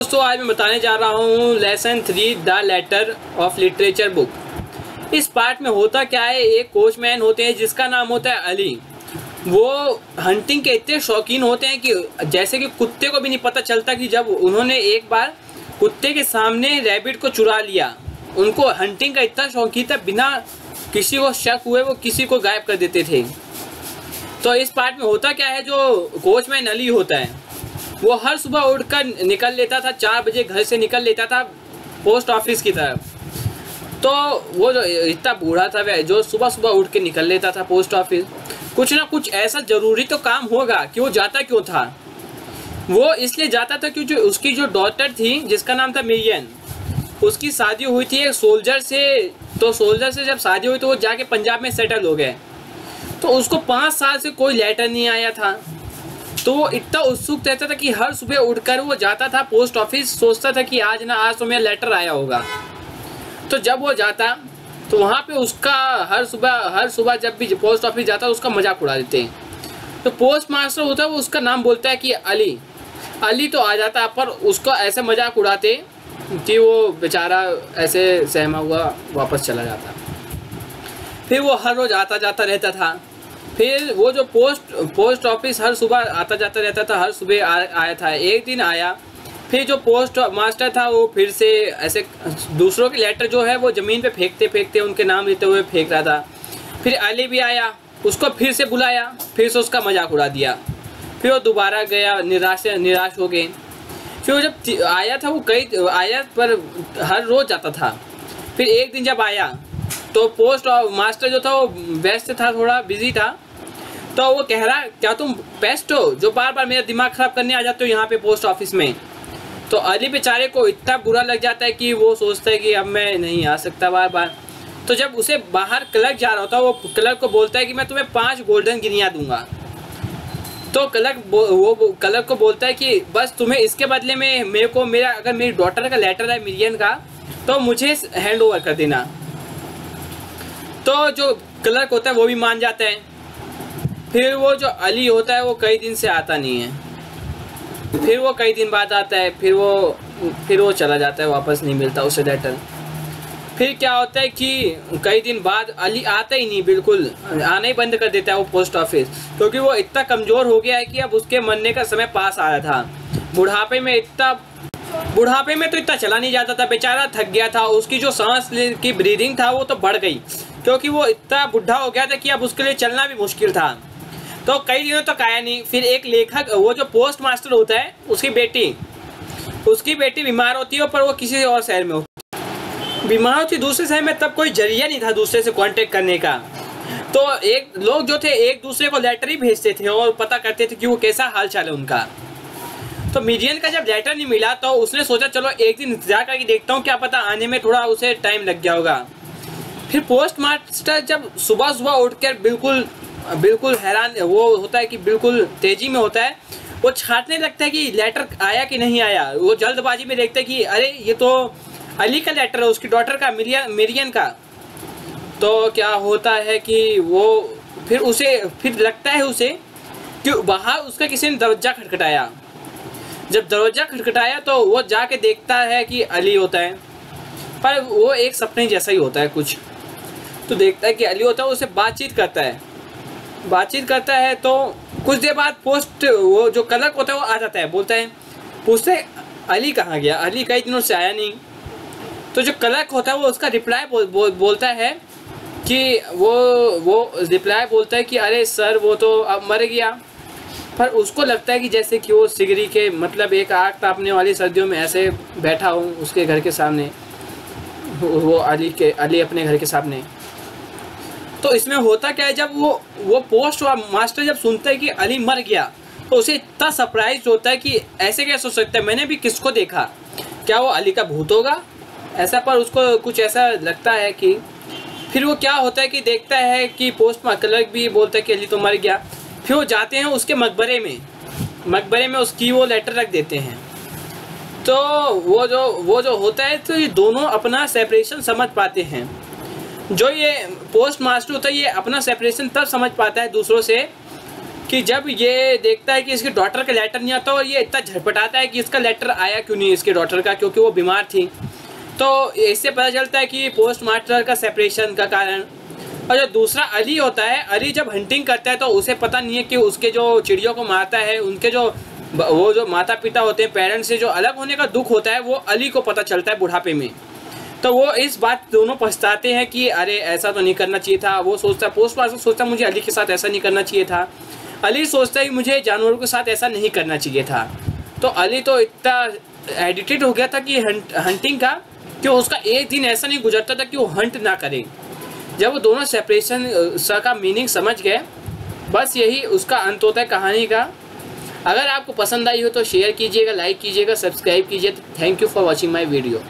दोस्तों आज मैं बताने जा रहा हूँ lesson 3 the letter of literature book. इस पार्ट में होता क्या है, एक कोचमैन होते हैं जिसका नाम होता है अली। वो हंटिंग के इतने शौकीन होते हैं कि जैसे कि कुत्ते को भी नहीं पता चलता कि जब उन्होंने एक बार कुत्ते के सामने रैबिट को चुरा लिया। उनको हंटिंग का इतना शौकीन था, बिना किसी को शक हुए वो किसी को गायब कर देते थे। तो इस पार्ट में होता क्या है, जो कोचमैन अली होता है वो हर सुबह उठकर निकल लेता था, 4 बजे घर से निकल लेता था पोस्ट ऑफिस की तरफ। तो वो जो इतना बूढ़ा था वह जो सुबह सुबह उठ के निकल लेता था पोस्ट ऑफिस, कुछ ना कुछ ऐसा ज़रूरी तो काम होगा कि वो जाता क्यों था। वो इसलिए जाता था क्योंकि उसकी जो डॉटर थी जिसका नाम था मिरियन, उसकी शादी हुई थी एक सोल्जर से। तो सोल्जर से जब शादी हुई तो वो जाके पंजाब में सेटल हो गए। तो उसको 5 साल से कोई लेटर नहीं आया था। तो वो इतना उत्सुक रहता था कि हर सुबह उठकर वो जाता था पोस्ट ऑफिस, सोचता था कि आज तो मेरा लेटर आया होगा। तो जब वो जाता तो वहाँ पे उसका हर सुबह जब भी पोस्ट ऑफिस जाता उसका मजाक उड़ा देते हैं। तो पोस्ट मास्टर होता है वो उसका नाम बोलता है कि अली तो आ जाता, पर उसको ऐसे मजाक उड़ाते कि वो बेचारा ऐसे सहमा हुआ वापस चला जाता। फिर वो हर रोज़ आता जाता रहता था। फिर वो जो पोस्ट ऑफिस हर सुबह आता जाता रहता था, हर सुबह आया था। एक दिन आया, फिर जो पोस्ट मास्टर था वो फिर से ऐसे दूसरों के लेटर जो है वो ज़मीन पे फेंकते उनके नाम लेते हुए फेंक रहा था। फिर अली भी आया, उसको फिर से बुलाया, फिर से उसका मजाक उड़ा दिया। फिर वो दोबारा गया, निराश हो गए। फिर वो जब आया था वो आया पर हर रोज़ जाता था। फिर एक दिन जब आया तो पोस्ट मास्टर जो था वो व्यस्त था, थोड़ा बिजी था। तो वो कह रहा, क्या तुम पेस्ट हो जो बार बार मेरा दिमाग ख़राब करने आ जाते हो यहाँ पे पोस्ट ऑफिस में। तो अली बेचारे को इतना बुरा लग जाता है कि वो सोचता है कि अब मैं नहीं आ सकता बार बार। तो जब उसे बाहर क्लर्क जा रहा होता है, वो क्लर्क को बोलता है कि मैं तुम्हें 5 गोल्डन गिनिया दूंगा। तो क्लर्क को बोलता है कि बस तुम्हें इसके बदले में अगर मेरी डॉटर का लेटर है मिरियन का तो मुझे हैंड ओवर कर देना। तो जो क्लर्क होता है वो भी मान जाता है। फिर वो जो अली होता है वो कई दिन से आता नहीं है। फिर वो कई दिन बाद आता है, फिर वो चला जाता है, वापस नहीं मिलता उसे लेटर। फिर क्या होता है कि कई दिन बाद अली आता ही नहीं, बिल्कुल आना ही बंद कर देता है वो पोस्ट ऑफिस, क्योंकि वो इतना कमज़ोर हो गया है कि अब उसके मरने का समय पास आ रहा था। बुढ़ापे में तो इतना चला नहीं जाता था, बेचारा थक गया था। उसकी जो सांस की ब्रीदिंग था वो तो बढ़ गई, क्योंकि वो इतना बुढ़ा हो गया था कि अब उसके लिए चलना भी मुश्किल था। तो कई दिनों तक आया नहीं। फिर एक लेखक, वो जो पोस्ट मास्टर होता है उसकी बेटी बीमार होती है, पर वो किसी और शहर में होती, बीमार होती दूसरे शहर में। तब कोई जरिया नहीं था दूसरे से कांटेक्ट करने का। तो लोग जो थे एक दूसरे को लेटर ही भेजते थे और पता करते थे कि वो कैसा हाल चाल है उनका। तो मिरियन का जब लेटर नहीं मिला तो उसने सोचा चलो एक दिन इंतजार करके देखता हूँ, क्या पता आने में थोड़ा उसे टाइम लग गया होगा। फिर पोस्ट मास्टर जब सुबह उठकर बिल्कुल हैरान वो होता है कि बिल्कुल तेजी में होता है, वो छांटने लगता है कि लेटर आया कि नहीं आया। वो जल्दबाजी में देखता है कि अरे ये तो अली का लेटर है, उसकी डॉटर का, मिरियन का। तो क्या होता है कि वो फिर लगता है उसे कि बाहर उसका किसी ने दरवाजा खटखटाया। जब दरवाजा खटखटाया तो वो जाके देखता है कि अली होता है, पर वो एक सपने जैसा ही होता है कुछ। तो देखता है कि अली होता है, उससे बातचीत करता है। तो कुछ देर बाद वो जो क्लर्क होता है वो आ जाता है, पूछते अली कहाँ गया, अली कई दिनों से आया नहीं। तो जो क्लर्क होता है वो उसका रिप्लाई बोलता है कि वो रिप्लाई बोलता है कि अरे सर वो तो अब मर गया। पर उसको लगता है कि जैसे कि वो सिगरी के मतलब एक आग तापने वाली सर्दियों में ऐसे बैठा हूँ उसके घर के सामने, वो अली अपने घर के सामने। तो इसमें होता क्या है, जब वो पोस्ट मास्टर जब सुनता है कि अली मर गया तो उसे इतना सरप्राइज होता है कि ऐसे कैसे हो सकता है, मैंने भी किसको देखा, क्या वो अली का भूत होगा ऐसा। पर उसको कुछ ऐसा लगता है कि फिर वो क्या होता है कि देखता है कि पोस्ट क्लर्क भी बोलता है कि अली तो मर गया। फिर वो जाते हैं उसके मकबरे में उसकी वो लेटर रख देते हैं। तो वो जो होता है, तो ये दोनों अपना सेपरेशन समझ पाते हैं। जो ये पोस्ट मास्टर होता है ये अपना सेपरेशन तब समझ पाता है दूसरों से कि कि जब ये देखता है कि इसके डॉटर का लेटर नहीं आता और ये इतना झटपटाता है कि इसका लेटर आया क्यों नहीं इसके डॉटर का, क्योंकि वो बीमार थी। तो इससे पता चलता है कि पोस्टमास्टर का सेपरेशन का कारण। और जो दूसरा अली होता है, अली जब हंटिंग करता है तो उसे पता नहीं है कि उसके जो चिड़ियों को मारता है, उनके जो वो जो माता पिता होते हैं, पेरेंट्स से जो अलग होने का दुख होता है, वो अली को पता चलता है बुढ़ापे में। तो वो इस बात दोनों पछताते हैं कि अरे ऐसा तो नहीं करना चाहिए था। वो सोचता है, पोस्टमास्टर सोचता है मुझे अली के साथ ऐसा नहीं करना चाहिए था। अली सोचता है कि मुझे जानवरों के साथ ऐसा नहीं करना चाहिए था। तो अली तो इतना एडिटेड हो गया था कि हंटिंग का, कि उसका एक दिन ऐसा नहीं गुजरता था कि वो हंट ना करे। जब वो दोनों सेपरेशन का मीनिंग समझ गए, बस यही उसका अंत होता है कहानी का। अगर आपको पसंद आई हो तो शेयर कीजिएगा, लाइक कीजिएगा, सब्सक्राइब कीजिए। Thank you for watching my video.